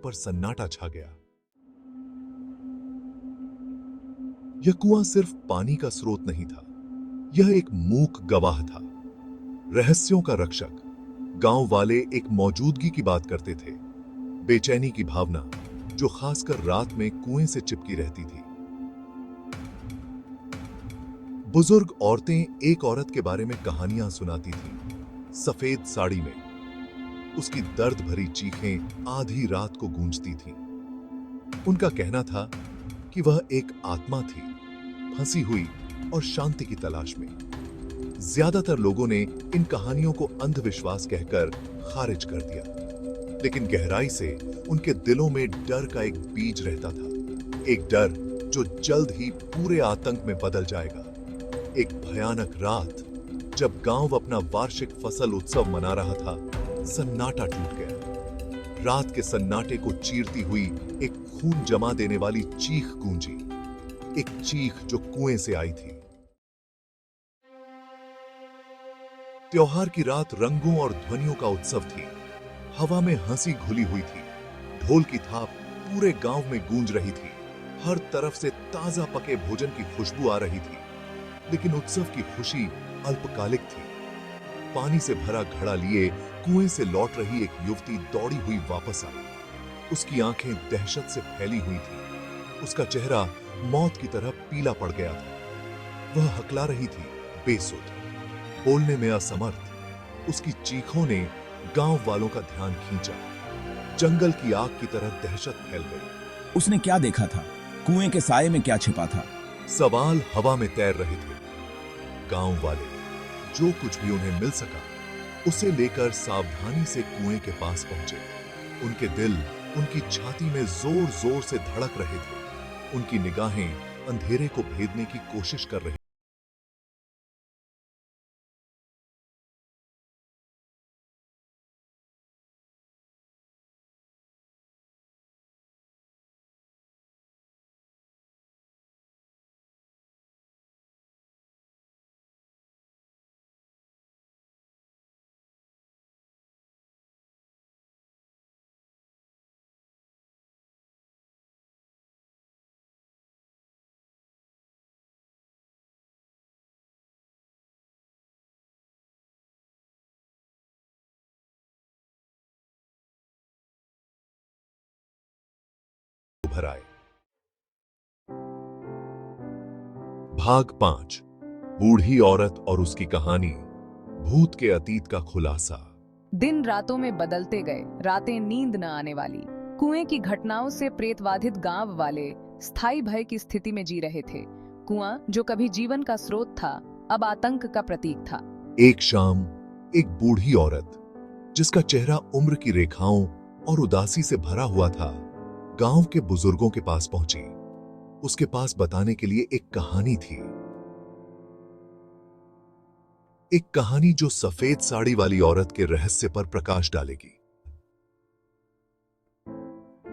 पर सन्नाटा छा गया। यह कुआं सिर्फ पानी का स्रोत नहीं था, यह एक मूक गवाह था, रहस्यों का रक्षक। गांव वाले एक मौजूदगी की बात करते थे, बेचैनी की भावना जो खासकर रात में कुएं से चिपकी रहती थी। बुजुर्ग औरतें एक औरत के बारे में कहानियां सुनाती थीं, सफेद साड़ी में। उसकी दर्द भरी चीखें आधी रात को गूंजती थीं। उनका कहना था कि वह एक आत्मा थी, फंसी हुई और शांति की तलाश में। ज्यादातर लोगों ने इन कहानियों को अंधविश्वास कहकर खारिज कर दिया, लेकिन गहराई से उनके दिलों में डर का एक बीज रहता था, एक डर जो जल्द ही पूरे आतंक में बदल जाएगा। एक भयानक रात, जब गांव अपना वार्षिक फसल उत्सव मना रहा था, सन्नाटा टूट गया। रात के सन्नाटे को चीरती हुई एक खून जमा देने वाली चीख गूंजी, एक चीख जो कुएं से आई थी। त्योहार की रात रंगों और ध्वनियों का उत्सव थी। हवा में हंसी घुली हुई थी, ढोल की थाप पूरे गांव में गूंज रही थी। हर तरफ से ताजा पके भोजन की खुशबू आ रही थी। लेकिन उत्सव की खुशी अल्पकालिक थी। पानी से भरा घड़ा लिए कुएं से लौट रही एक युवती दौड़ी हुई वापस आई। उसकी आंखें दहशत से फैली हुई थी, उसका चेहरा मौत की तरह पीला पड़ गया था। वह हकला रही थी, बेसुध, बोलने में असमर्थ। उसकी चीखों ने गांव वालों का ध्यान खींचा। जंगल की आग की तरह दहशत फैल गई। उसने क्या देखा था? कुएं के साये में क्या छिपा था? सवाल हवा में तैर रहे थे। गांव वाले जो कुछ भी उन्हें मिल सका उसे लेकर सावधानी से कुएं के पास पहुंचे। उनके दिल उनकी छाती में जोर जोर से धड़क रहे थे। उनकी निगाहें अंधेरे को भेदने की कोशिश कर रही उभर आए। भाग 5, बूढ़ी औरत और उसकी कहानी, भूत के अतीत का खुलासा। दिन रातों में बदलते गए, रातें नींद न आने वाली। कुएं की घटनाओं से प्रेतबाधित गांव वाले स्थायी भय की स्थिति में जी रहे थे। कुआं जो कभी जीवन का स्रोत था, अब आतंक का प्रतीक था। एक शाम एक बूढ़ी औरत, जिसका चेहरा उम्र की रेखाओं और उदासी से भरा हुआ था, गांव के बुजुर्गों के पास पहुंची। उसके पास बताने के लिए एक कहानी थी, एक कहानी जो सफेद साड़ी वाली औरत के रहस्य पर प्रकाश डालेगी।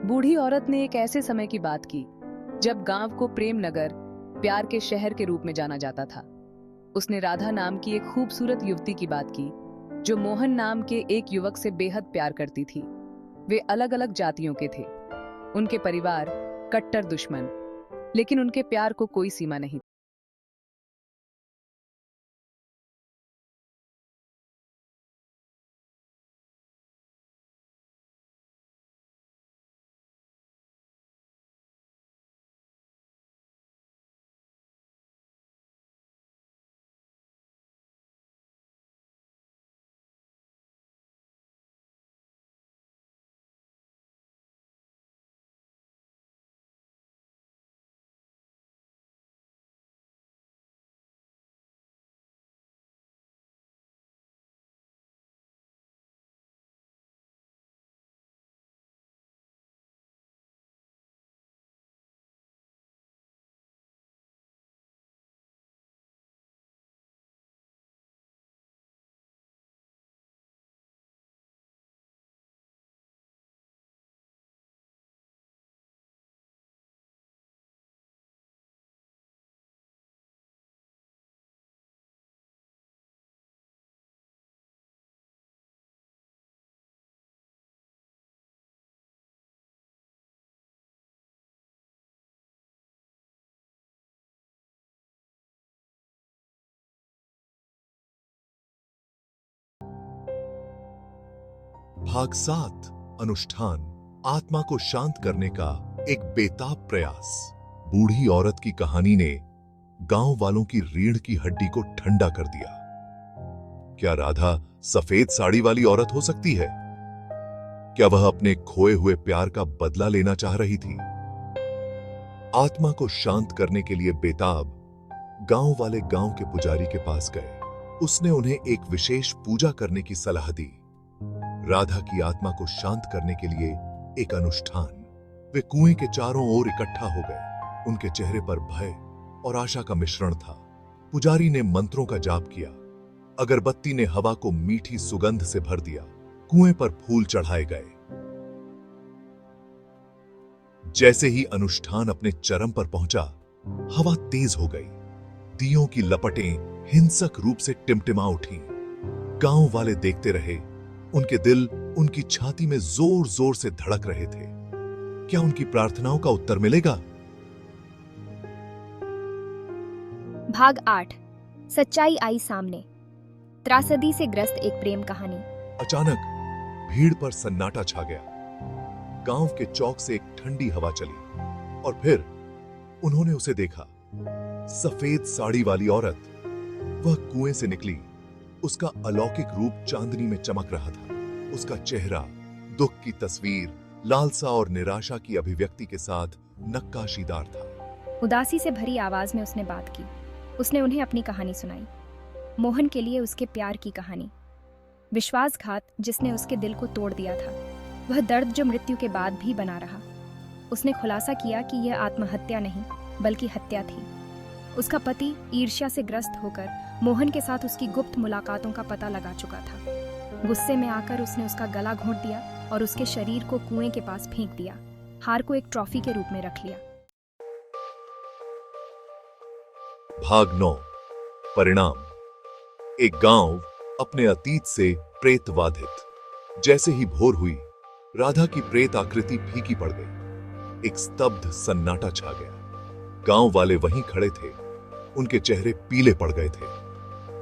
बूढ़ी औरत ने एक ऐसे समय की बात की जब गांव को प्रेम नगर, प्यार के शहर के रूप में जाना जाता था। उसने राधा नाम की एक खूबसूरत युवती की बात की, जो मोहन नाम के एक युवक से बेहद प्यार करती थी। वे अलग अलग जातियों के थे, उनके परिवार कट्टर दुश्मन, लेकिन उनके प्यार को कोई सीमा नहीं। भाग 7 अनुष्ठान आत्मा को शांत करने का एक बेताब प्रयास। बूढ़ी औरत की कहानी ने गांव वालों की रीढ़ की हड्डी को ठंडा कर दिया। क्या राधा सफेद साड़ी वाली औरत हो सकती है? क्या वह अपने खोए हुए प्यार का बदला लेना चाह रही थी? आत्मा को शांत करने के लिए बेताब गांव वाले गांव के पुजारी के पास गए। उसने उन्हें एक विशेष पूजा करने की सलाह दी। राधा की आत्मा को शांत करने के लिए एक अनुष्ठान। वे कुएं के चारों ओर इकट्ठा हो गए। उनके चेहरे पर भय और आशा का मिश्रण था। पुजारी ने मंत्रों का जाप किया। अगरबत्ती ने हवा को मीठी सुगंध से भर दिया। कुएं पर फूल चढ़ाए गए। जैसे ही अनुष्ठान अपने चरम पर पहुंचा, हवा तेज हो गई। दियों की लपटें हिंसक रूप से टिमटिमा उठी। गांव वाले देखते रहे। उनके दिल उनकी छाती में जोर जोर से धड़क रहे थे। क्या उनकी प्रार्थनाओं का उत्तर मिलेगा? भाग 8 सच्चाई आई सामने। त्रासदी से ग्रस्त एक प्रेम कहानी। अचानक भीड़ पर सन्नाटा छा गया। गांव के चौक से एक ठंडी हवा चली और फिर उन्होंने उसे देखा। सफेद साड़ी वाली औरत। वह कुएं से निकली। उसका अलौकिक रूप चांदनी में चमक रहा था। उसका चेहरा दुख की तस्वीर, लालसा और निराशा की अभिव्यक्ति के साथ नक्काशीदार था। उदासी से भरी आवाज में उसने बात की। उसने उन्हें अपनी कहानी सुनाई। मोहन के लिए उसके प्यार की कहानी। विश्वासघात जिसने उसके दिल को तोड़ दिया था। वह दर्द जो मृत्यु के बाद भी बना रहा। उसने खुलासा किया कि यह आत्महत्या नहीं बल्कि हत्या थी। उसका पति ईर्ष्या से ग्रस्त होकर मोहन के साथ उसकी गुप्त मुलाकातों का पता लगा चुका था। गुस्से में आकर उसने उसका गला घोंट दिया और उसके शरीर को कुएं के पास फेंक दिया। हार को एक ट्रॉफी के रूप में रख लिया। भाग 9 परिणाम। एक गांव अपने अतीत से प्रेतवाधित। जैसे ही भोर हुई, राधा की प्रेत आकृति फीकी पड़ गई। एक स्तब्ध सन्नाटा छा गया। गांव वाले वहीं खड़े थे। उनके चेहरे पीले पड़ गए थे।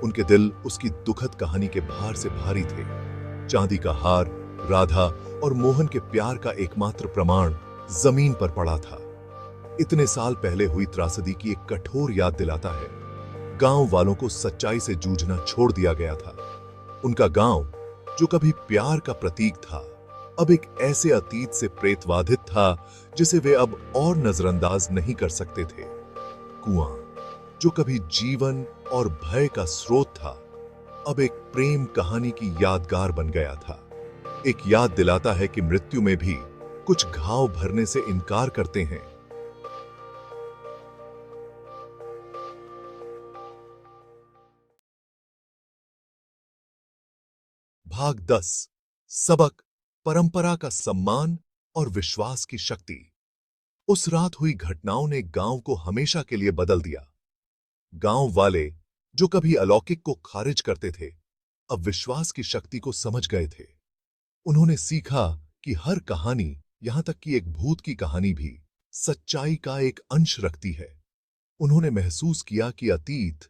उनके दिल उसकी दुखद कहानी के भार से भारी थे। चांदी का हार, राधा और मोहन के प्यार का एकमात्र प्रमाण जमीन पर पड़ा था। इतने साल पहले हुई त्रासदी की एक कठोर याद दिलाता है। गांव वालों को सच्चाई से जूझना छोड़ दिया गया था। उनका गांव, जो कभी प्यार का प्रतीक था, अब एक ऐसे अतीत से प्रेतवाधित था जिसे वे अब और नजरअंदाज नहीं कर सकते थे। कुआं, जो कभी जीवन और भय का स्रोत था, अब एक प्रेम कहानी की यादगार बन गया था। एक याद दिलाता है कि मृत्यु में भी कुछ घाव भरने से इनकार करते हैं। भाग 10 सबक परंपरा का सम्मान और विश्वास की शक्ति। उस रात हुई घटनाओं ने गांव को हमेशा के लिए बदल दिया। गांव वाले, जो कभी अलौकिक को खारिज करते थे, अब विश्वास की शक्ति को समझ गए थे। उन्होंने सीखा कि हर कहानी, यहां तक कि एक भूत की कहानी भी, सच्चाई का एक अंश रखती है। उन्होंने महसूस किया कि अतीत,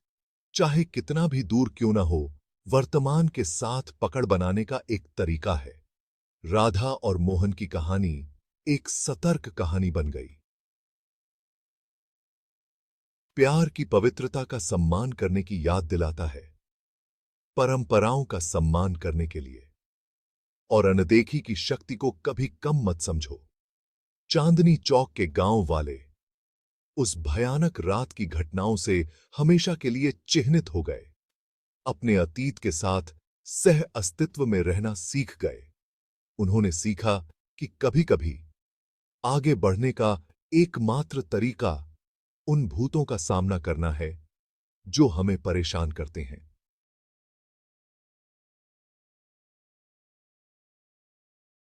चाहे कितना भी दूर क्यों न हो, वर्तमान के साथ पकड़ बनाने का एक तरीका है। राधा और मोहन की कहानी एक सतर्क कहानी बन गई। प्यार की पवित्रता का सम्मान करने की याद दिलाता है। परंपराओं का सम्मान करने के लिए और अनदेखी की शक्ति को कभी कम मत समझो। चांदनी चौक के गांव वाले उस भयानक रात की घटनाओं से हमेशा के लिए चिह्नित हो गए। अपने अतीत के साथ सह अस्तित्व में रहना सीख गए। उन्होंने सीखा कि कभी-कभी आगे बढ़ने का एकमात्र तरीका उन भूतों का सामना करना है जो हमें परेशान करते हैं।